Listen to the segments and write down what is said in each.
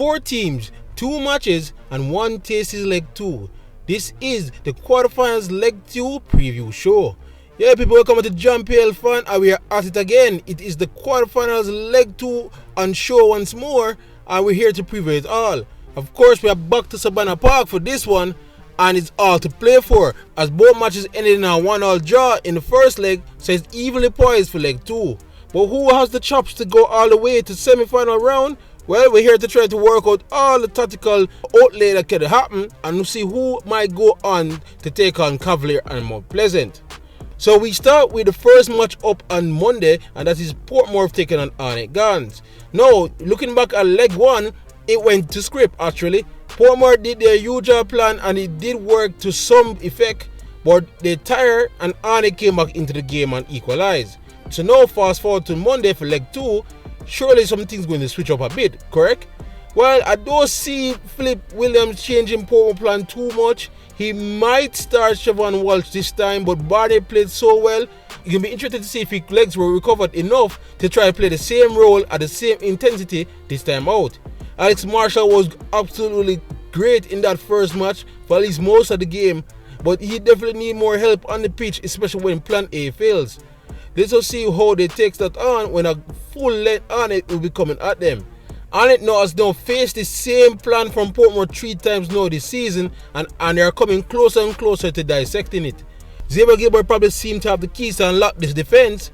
4 teams, 2 matches, and 1 tasty leg 2. This is the quarterfinals leg 2 preview show. Yeah, people, welcome to JPL Fan, and we are at it again. It is the quarterfinals leg 2 on show once more, and we're here to preview it all. Of course, we are back to Savannah Park for this one, and it's all to play for, as both matches ended in a 1-1 draw in the first leg, so it's evenly poised for leg 2. But who has the chops to go all the way to semi-final round? Well, we're here to try to work out all the tactical outlay that could happen and see who might go on to take on Cavalier and Mount Pleasant. So we start with the first match up on Monday, and that is Portmore taking on Arnett Guns. Now, looking back at leg 1, it went to script actually. Portmore did their usual plan and it did work to some effect, but they tired and Arnett came back into the game and equalized. So now fast forward to Monday for leg 2, surely something's going to switch up a bit, correct? Well, I don't see Philip Williams changing Portmore plan too much. He might start Siobhan Walsh this time, but Barney played so well. You can be interested to see if his legs were recovered enough to try to play the same role at the same intensity this time out. Alex Marshall was absolutely great in that first match for at least most of the game, but he definitely need more help on the pitch, especially when plan A fails. Let's just see how they take that on when a full length Arnett will be coming at them. Arnett now has now faced the same plan from Portmore 3 times now this season, and they are coming closer and closer to dissecting it. Xavier Gilbert probably seemed to have the keys to unlock this defense,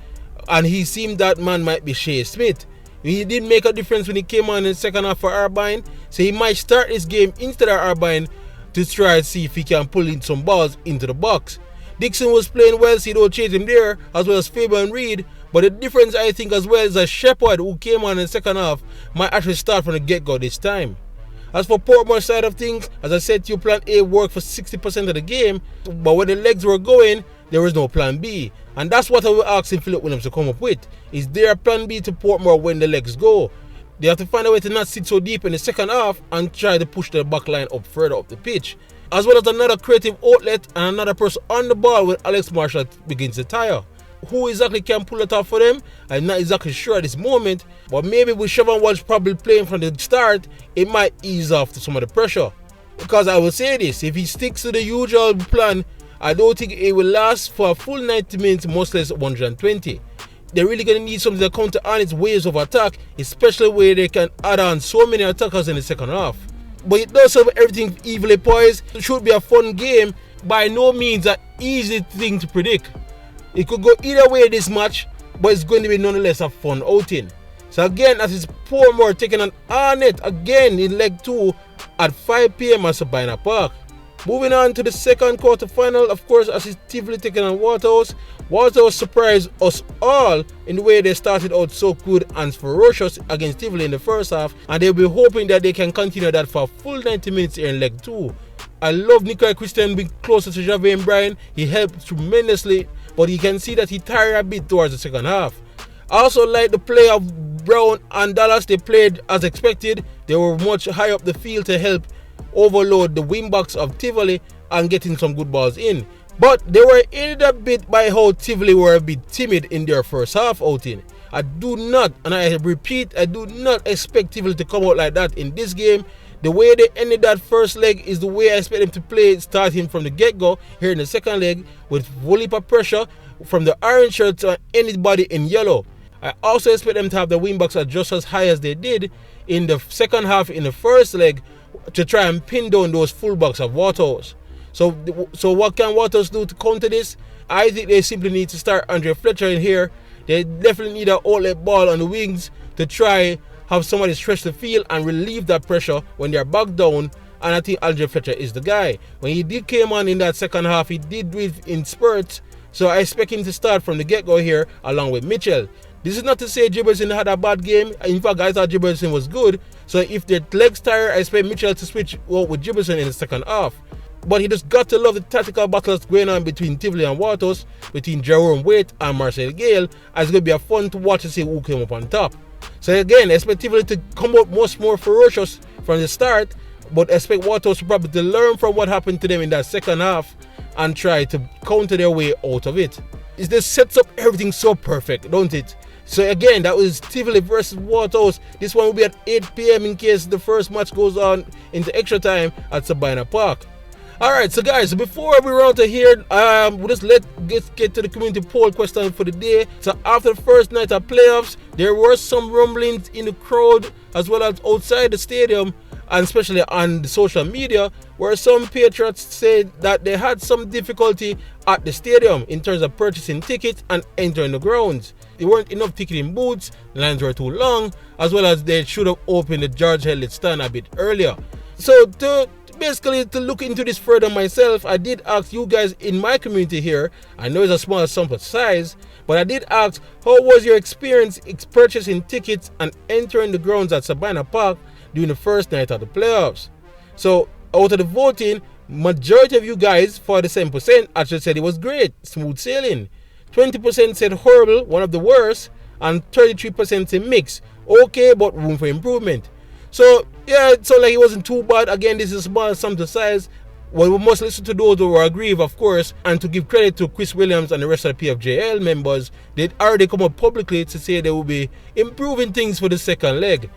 and he seemed that man might be Shea Smith. He did make a difference when he came on in the second half for Arbine, so he might start this game instead of Arbine to try to see if he can pull in some balls into the box. Dixon was playing well, so he don't chase him there, as well as Faber and Reed. But the difference, I think, as well, is that Shepard, who came on in the second half, might actually start from the get-go this time. As for Portmore's side of things, as I said to you, plan A worked for 60% of the game, but when the legs were going, there was no plan B. And that's what I was asking Philip Williams to come up with. Is there a plan B to Portmore when the legs go? They have to find a way to not sit so deep in the second half and try to push the back line up further up the pitch. As well as another creative outlet and another person on the ball when Alex Marshall begins to tire. Who exactly can pull it off for them? I'm not exactly sure at this moment, but maybe with Siobhan Walsh probably playing from the start, it might ease off to some of the pressure. Because I will say this, if he sticks to the usual plan, I don't think it will last for a full 90 minutes, much less 120. They're really going to need something to counter Arnett's waves of attack, especially where they can add on so many attackers in the second half. But it does have everything evenly poised. It should be a fun game, by no means an easy thing to predict. It could go either way this match, but it's going to be nonetheless a fun outing. So again, as it's Portmore taking on Arnett again in leg 2 at 5 PM at Savannah Park. Moving on to the second quarterfinal, of course, as it's Tivoli taking on Waterhouse. Waterhouse surprised us all in the way they started out so good and ferocious against Tivoli in the first half, and they'll be hoping that they can continue that for a full 90 minutes here in leg 2. I love Nikolai Christian being closer to Javier Bryan. He helped tremendously, but you can see that he tired a bit towards the second half. I also like the play of Brown and Dallas. They played as expected. They were much high up the field to help overload the wingbacks of Tivoli and getting some good balls in. But they were aided a bit by how Tivoli were a bit timid in their first half outing. I do not, and I repeat, I do not expect Tivoli to come out like that in this game. The way they ended that first leg is the way I expect them to play, starting from the get-go here in the second leg with full heap of pressure from the orange shirt to anybody in yellow. I also expect them to have the wingbacks at just as high as they did in the second half in the first leg to try and pin down those fullbacks of Waterhouse. So what can Waterhouse do to counter this? I think they simply need to start Andre Fletcher in here. They definitely need an outlet ball on the wings to try have somebody stretch the field and relieve that pressure when they're back down, and I think Andre Fletcher is the guy. When he did came on in that second half, he did do it in spurts, so I expect him to start from the get-go here along with Mitchell. This is not to say Gibberson had a bad game. In fact, I thought Gibberson was good, so if their legs tire, I expect Mitchell to switch out with Gibberson in the second half. But he just got to love the tactical battles going on between Tivoli and Waterhouse, between Jerome Waite and Marcel Gale, and it's going to be a fun to watch to see who came up on top. So again, expect Tivoli to come out much more ferocious from the start, but expect Waterhouse probably to learn from what happened to them in that second half and try to counter their way out of it. It just sets up everything so perfect, don't it? So again, that was Tivoli versus Waterhouse. This one will be at 8 p.m. in case the first match goes on into extra time at Sabina Park. Alright, so guys, before we run to here, we'll just let's get to the community poll question for the day. So after the first night of playoffs, there were some rumblings in the crowd as well as outside the stadium, and especially on the social media, where some Patriots said that they had some difficulty at the stadium in terms of purchasing tickets and entering the grounds. There weren't enough ticketing booths, the lines were too long, as well as they should have opened the George Hellett stand a bit earlier. So to look into this further myself, I did ask you guys in my community here. I know it's a small sample size, but I did ask, how was your experience purchasing tickets and entering the grounds at Sabina Park during the first night of the playoffs? So out of the voting, majority of you guys, 47%, actually said it was great, smooth sailing. 20% said horrible, one of the worst, and 33% said mixed, okay, but room for improvement. So yeah, so like it wasn't too bad. Again, this is a small sample size. Well, we must listen to those who agree, of course, and to give credit to Chris Williams and the rest of the PFJL members. They'd already come up publicly to say they will be improving things for the second leg.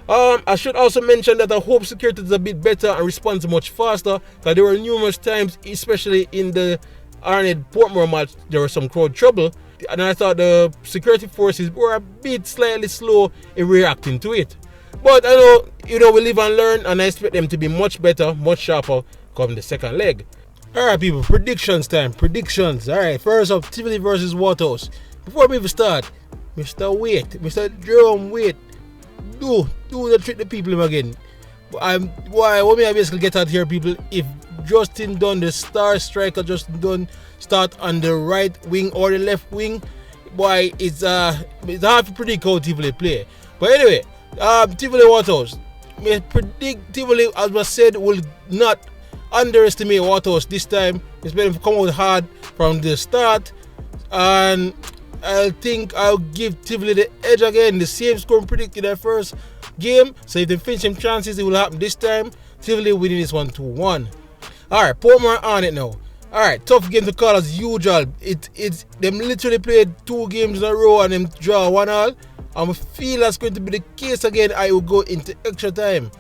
I should also mention that I hope security is a bit better and responds much faster, because there were numerous times, especially in the Arnett Portmore match, there was some crowd trouble, and I thought the security forces were a bit slightly slow in reacting to it. But I know, we live and learn, and I expect them to be much better, much sharper come the second leg. Alright people, predictions time, predictions. Alright, first up, Tivoli versus Waterhouse. Before we even start, Mr. Jerome Waite, do the trick the people again. What may I basically get at here, people, if Justin Dunn, the star striker Justin Dunn, start on the right wing or the left wing, boy, it's hard to predict how Tivoli play. But anyway, Tivoli Waterhouse. I predict Tivoli, as I said, will not underestimate Waterhouse this time. It's better to come out hard from the start, and I think I'll give Tivoli the edge again. The same score predicted in their first game. So if they finish some chances, it will happen this time. Tivoli winning this one 2-1. Alright, Portmore on it now. Alright, tough game to call as usual. It's them literally played 2 games in a row and them draw 1-1. I feel that's going to be the case again. I will go into extra time.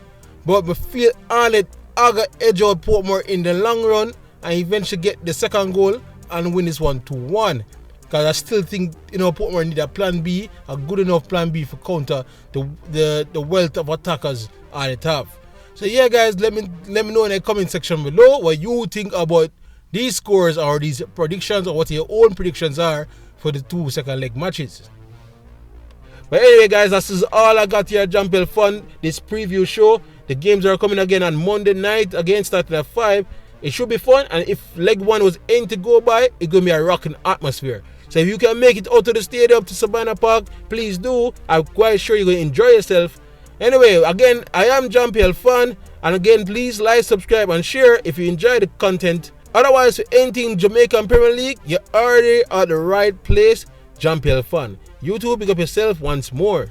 But I feel Arnett aga edge out Portmore in the long run and eventually get the second goal and win this one 2-1. Because I still think Portmore need a plan B, a good enough plan B for counter the wealth of attackers Arnett have. So yeah guys, let me know in the comment section below what you think about these scores or these predictions, or what your own predictions are for the 2 second leg matches. But anyway guys, this is all I got here at JPL Fun, this preview show. The games are coming again on Monday night, again starting at 5. It should be fun, and if leg 1 was aimed to go by, it's going to be a rocking atmosphere. So if you can make it out to the stadium to Sabina Park, please do. I'm quite sure you're going to enjoy yourself. Anyway, again, I am JPL Fan, and again, please like, subscribe, and share if you enjoy the content. Otherwise, for anything Jamaican Premier League, you're already at the right place. JPL Fan. You too, pick up yourself once more.